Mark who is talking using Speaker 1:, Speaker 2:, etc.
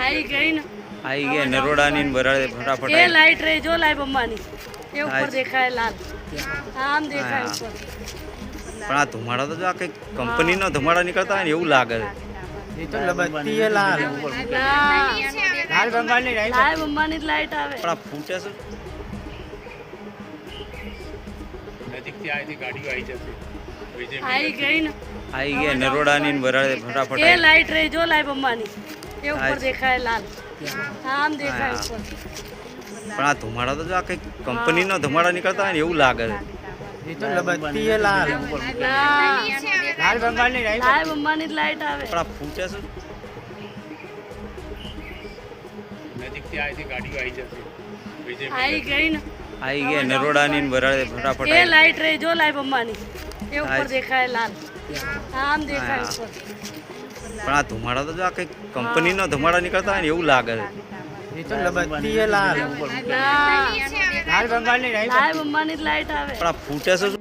Speaker 1: आई गई ना
Speaker 2: आई गया नरोड़ा नी बराड़े फटाफट
Speaker 1: ये
Speaker 2: आई।
Speaker 1: लाइट रही जो लाइट बम्बानी ये ऊपर
Speaker 2: आज-
Speaker 1: देखा है लाल आम देखा है
Speaker 2: हाँ।
Speaker 1: ऊपर
Speaker 2: પણ આ ધુમાડા તો જો આ કઈ કંપનીનો ધુમાડા નીકળતા હોય ને એવું લાગે છે.
Speaker 3: ये तो लबत्ती है लाल
Speaker 1: ना
Speaker 3: लाल बंगाली नहीं
Speaker 1: लाल बम्बानी लाइट आवे
Speaker 2: પણ આ ફૂટે છે
Speaker 1: आई गई ना
Speaker 2: आई गया नरोड़ा नी बराड़े फटाफट
Speaker 1: ये
Speaker 2: आई।
Speaker 1: लाइट रही जो लाइट बम्बानी ये ऊपर
Speaker 2: आज-
Speaker 1: देखा है लाल आम देखा है
Speaker 2: हाँ।
Speaker 1: ऊपर
Speaker 2: પણ આ ધુમાડા તો જો આ કઈ કંપનીનો ધુમાડા નીકળતા હોય ને એવું લાગે છે.
Speaker 3: ये तो लबत्ती है लाल
Speaker 1: ना
Speaker 3: लाल बंगाली नहीं
Speaker 1: लाल बम्बानी लाइट आवे
Speaker 2: પણ આ ફૂટે છે
Speaker 1: आई गई ना
Speaker 2: आई गया नरोड़ा नी बराड़े फटाफट
Speaker 1: ये
Speaker 2: आई।
Speaker 1: लाइट रही जो लाइट बम्बानी ये ऊपर
Speaker 2: आज-
Speaker 1: देखा है लाल आम देखा है
Speaker 2: हाँ।
Speaker 1: ऊपर
Speaker 2: પણ આ ધુમાડા તો જો આ કઈ કંપનીનો ધુમાડા નીકળતા હોય ને એવું લાગે છે.
Speaker 3: ये तो लबत्ती है लाल
Speaker 1: ना
Speaker 3: लाल बंगाली नहीं
Speaker 1: लाल बम्बानी लाइट आवे
Speaker 2: પણ આ ફૂટે છે શું?